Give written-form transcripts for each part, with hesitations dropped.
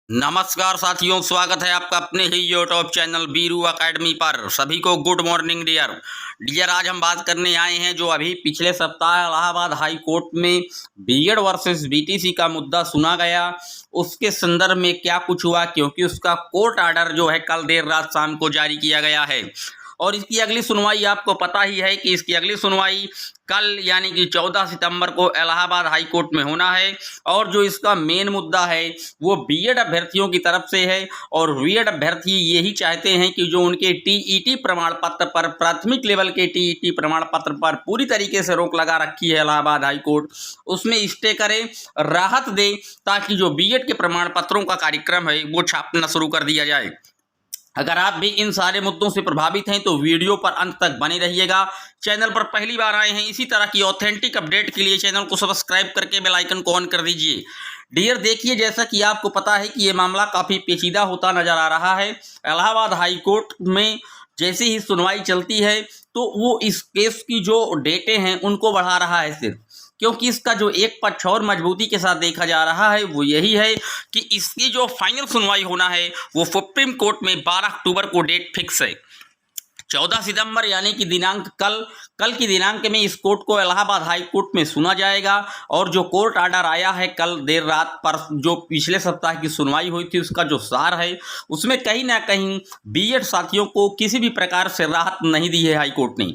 नमस्कार साथियों, स्वागत है आपका अपने ही यूट्यूब चैनल बीरू एकेडमी पर। सभी को गुड मॉर्निंग डियर। आज हम बात करने आए हैं जो अभी पिछले सप्ताह इलाहाबाद हाई कोर्ट में बीएड वर्सेस बीटीसी का मुद्दा सुना गया, उसके संदर्भ में क्या कुछ हुआ, क्योंकि उसका कोर्ट आर्डर जो है कल देर रात शाम को जारी किया गया है और इसकी अगली सुनवाई आपको पता ही है कि इसकी अगली सुनवाई कल यानी कि 14 सितंबर को इलाहाबाद हाई कोर्ट में होना है। और जो इसका मेन मुद्दा है वो बीएड अभ्यर्थियों की तरफ से है और बीएड अभ्यर्थी यही चाहते हैं कि जो उनके टीईटी प्रमाण पत्र पर, प्राथमिक लेवल के टीईटी प्रमाण पत्र पर पूरी तरीके से रोक लगा रखी है इलाहाबाद हाई कोर्ट, उसमें स्टे करे, राहत दे, ताकि जो बीएड के प्रमाण पत्रों का कार्यक्रम है वो छापना शुरू कर दिया जाए। अगर आप भी इन सारे मुद्दों से प्रभावित हैं तो वीडियो पर अंत तक बने रहिएगा। चैनल पर पहली बार आए हैं इसी तरह की ऑथेंटिक अपडेट के लिए चैनल को सब्सक्राइब करके बेल आइकन को ऑन कर दीजिए। डियर देखिए, जैसा कि आपको पता है कि ये मामला काफ़ी पेचीदा होता नजर आ रहा है। इलाहाबाद हाई कोर्ट में जैसे ही सुनवाई चलती है तो वो इस केस की जो डेटें हैं उनको बढ़ा रहा है सिर्फ, क्योंकि इसका जो एक पक्ष और मजबूती के साथ देखा जा रहा है वो यही है कि इसकी जो फाइनल सुनवाई होना है वो सुप्रीम कोर्ट में 12 अक्टूबर को डेट फिक्स है। 14 सितंबर यानी कि दिनांक कल की दिनांक में इस कोर्ट को इलाहाबाद हाई कोर्ट में सुना जाएगा। और जो कोर्ट आर्डर आया है कल देर रात पर, जो पिछले सप्ताह की सुनवाई हुई थी, उसका जो सार है उसमें कहीं ना कहीं बीएड साथियों को किसी भी प्रकार से राहत नहीं दी है हाई कोर्ट ने।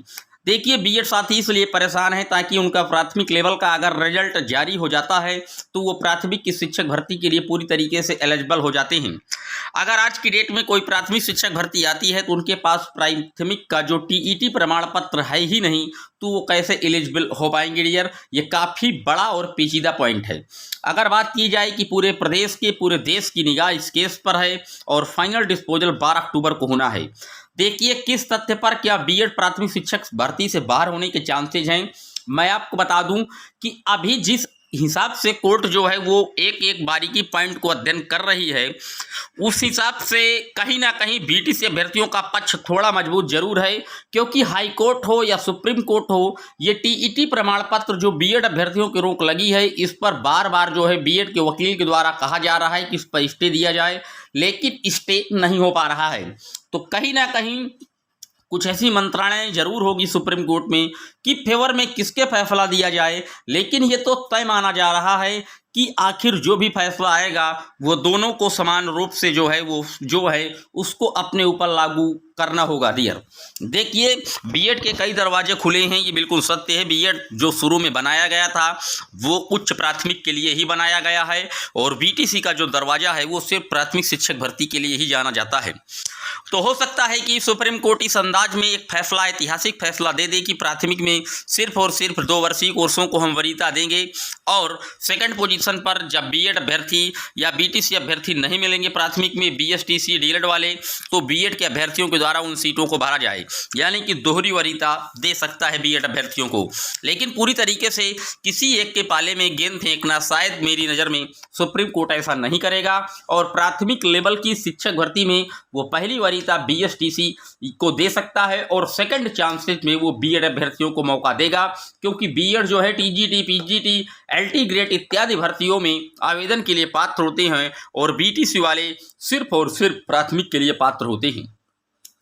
देखिए, बीएड साथी इसलिए परेशान है ताकि उनका प्राथमिक लेवल का अगर रिजल्ट जारी हो जाता है तो वो प्राथमिक की शिक्षक भर्ती के लिए पूरी तरीके से एलिजिबल हो जाते हैं। अगर आज की डेट में कोई प्राथमिक शिक्षक भर्ती आती है तो उनके पास प्राथमिक का जो टीईटी प्रमाण पत्र है ही नहीं, तो वो कैसे एलिजिबल हो पाएंगे डियर। ये काफ़ी बड़ा और पेचीदा पॉइंट है। अगर बात की जाए कि पूरे देश की निगाह इस केस पर है और फाइनल डिस्पोजल 12 अक्टूबर को होना है। देखिए, किस तथ्य पर क्या बीएड प्राथमिक शिक्षक भर्ती से बाहर होने के चांसेज हैं। मैं आपको बता दूं कि अभी जिस हिसाब से कोर्ट जो है वो एक एक बारीकी पॉइंट को अध्ययन कर रही है, उस हिसाब से कहीं ना कहीं बीटीसी अभ्यर्थियों का पक्ष थोड़ा मजबूत जरूर है, क्योंकि हाई कोर्ट हो या सुप्रीम कोर्ट हो, ये टीईटी प्रमाण पत्र जो बीएड अभ्यर्थियों की रोक लगी है, इस पर बार बार जो है बीएड के वकील के द्वारा कहा जा रहा है कि इस पर स्टे दिया जाए, लेकिन स्टे नहीं हो पा रहा है। तो कहीं ना कहीं कुछ ऐसी मंत्रणाएं जरूर होगी सुप्रीम कोर्ट में कि फेवर में किसके फैसला दिया जाए, लेकिन ये तो तय माना जा रहा है कि आखिर जो भी फैसला आएगा वो दोनों को समान रूप से जो है उसको अपने ऊपर लागू करना होगा डियर। देखिए, बीएड के कई दरवाजे खुले हैं, ये बिल्कुल सत्य है। बीएड जो शुरू में बनाया गया था वो उच्च प्राथमिक के लिए ही बनाया गया है और बीटीसी का जो दरवाजा है वो सिर्फ प्राथमिक शिक्षक भर्ती के लिए ही जाना जाता है। तो हो सकता है कि सुप्रीम कोर्ट इस अंदाज में एक फैसला, ऐतिहासिक फैसला दे दे कि प्राथमिक में सिर्फ और सिर्फ 2 वर्षीय कोर्सों को हम वरीयता देंगे और सेकंड पोजीशन पर जब बीएड अभ्यर्थी या बीटीसी अभ्यर्थी नहीं मिलेंगे प्राथमिक में, बीएसटीसी डीएलएड वाले, तो बीएड के अभ्यर्थियों के द्वारा उन सीटों को भरा जाए, यानी कि दोहरी वरीयता दे सकता है बीएड अभ्यर्थियों को। लेकिन पूरी तरीके से किसी एक के पाले में गेंद फेंकना शायद मेरी नज़र में सुप्रीम कोर्ट ऐसा नहीं करेगा और प्राथमिक लेवल की शिक्षक भर्ती में वो पहली वरीयता बीएसटीसी को दे सकता है और सेकंड चांसेस में वो बीएड अभ्यर्थियों को मौका देगा, क्योंकि बीएड जो है टीजीटी, पीजीटी, एलटी ग्रेड इत्यादि भर्तियों में आवेदन के लिए पात्र होते हैं और बीटीसी वाले सिर्फ और सिर्फ प्राथमिक के लिए पात्र होते हैं।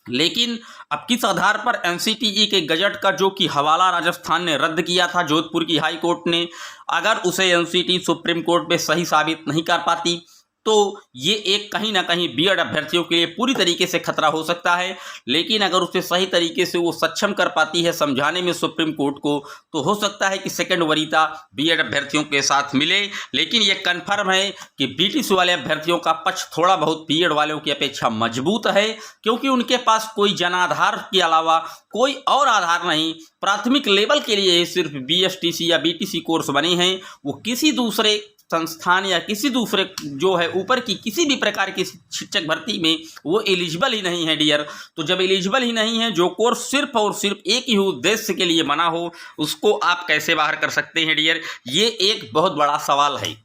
लेकिन अब किस आधार पर एनसीटीई के गजट का जो कि हवाला राजस्थान ने रद्द किया था जोधपुर की हाई कोर्ट ने, अगर उसे एनसीटी सुप्रीम कोर्ट में सही साबित नहीं कर पाती तो ये एक कहीं ना कहीं बीएड अभ्यर्थियों के लिए पूरी तरीके से खतरा हो सकता है। लेकिन अगर उसे सही तरीके से वो सक्षम कर पाती है समझाने में सुप्रीम कोर्ट को, तो हो सकता है कि सेकंड वरीयता बीएड अभ्यर्थियों के साथ मिले। लेकिन ये कन्फर्म है कि बीटीसी वाले अभ्यर्थियों का पक्ष थोड़ा बहुत बीएड वालों की अपेक्षा मजबूत है, क्योंकि उनके पास कोई जनाधार के अलावा कोई और आधार नहीं। प्राथमिक लेवल के लिए सिर्फ बीएसटीसी या बीटीसी कोर्स बने हैं, वो किसी दूसरे संस्थान या किसी दूसरे जो है ऊपर की किसी भी प्रकार की शिक्षक भर्ती में वो एलिजिबल ही नहीं है डियर। तो जब एलिजिबल ही नहीं है, जो कोर्स सिर्फ और सिर्फ एक ही उद्देश्य के लिए बना हो, उसको आप कैसे बाहर कर सकते हैं डियर, ये एक बहुत बड़ा सवाल है।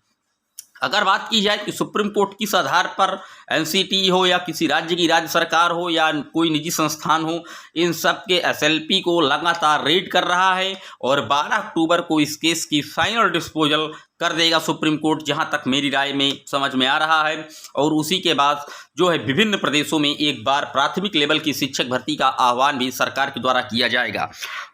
अगर बात की जाए कि सुप्रीम कोर्ट किस आधार पर एनसीटी हो या किसी राज्य की राज्य सरकार हो या कोई निजी संस्थान हो, इन सब के एसएलपी को लगातार रेड कर रहा है और 12 अक्टूबर को इस केस की फाइनल डिस्पोजल कर देगा सुप्रीम कोर्ट, जहां तक मेरी राय में समझ में आ रहा है। और उसी के बाद जो है विभिन्न प्रदेशों में एक बार प्राथमिक लेवल की शिक्षक भर्ती का आह्वान भी सरकार के द्वारा किया जाएगा।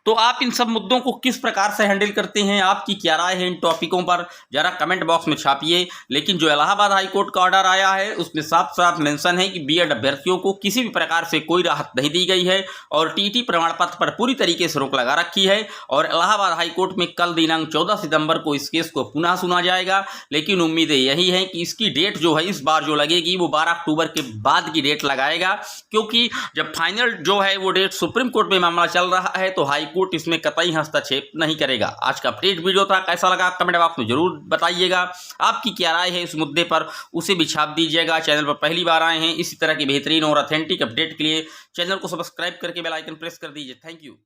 तो आप इन सब मुद्दों को किस प्रकार से हैंडल करते हैं, आपकी क्या राय है इन टॉपिकों पर, जरा कमेंट बॉक्स में छापिए। लेकिन जो इलाहाबाद हाई कोर्ट का ऑर्डर आया है उसमें साफ साफ मेंशन है कि बीएड अभ्यर्थियों को किसी भी प्रकार से कोई राहत नहीं दी गई है और टीटी प्रमाण पत्र पर पूरी तरीके से रोक लगा रखी है। और इलाहाबाद हाई कोर्ट में कल दिनांक 14 सितंबर को इस केस को पुनः सुना जाएगा। लेकिन उम्मीदें यही है कि इसकी डेट जो है इस बार जो लगेगी वो 12 अक्टूबर के बाद की डेट लगाएगा, क्योंकि जब फाइनल जो है वो डेट सुप्रीम कोर्ट में मामला चल रहा है तो हाई कोर्ट इसमें कतई हस्तक्षेप नहीं करेगा। आज का अपडेट वीडियो था, कैसा लगा कमेंट बॉक्स में जरूर बताइएगा। आपकी क्या राय है इस मुद्दे पर उसे भी छाप दीजिएगा। चैनल पर पहली बार आए हैं इसी तरह की बेहतरीन और ऑथेंटिक अपडेट के लिए चैनल को सब्सक्राइब करके बेल आइकन प्रेस कर दीजिए। Thank you.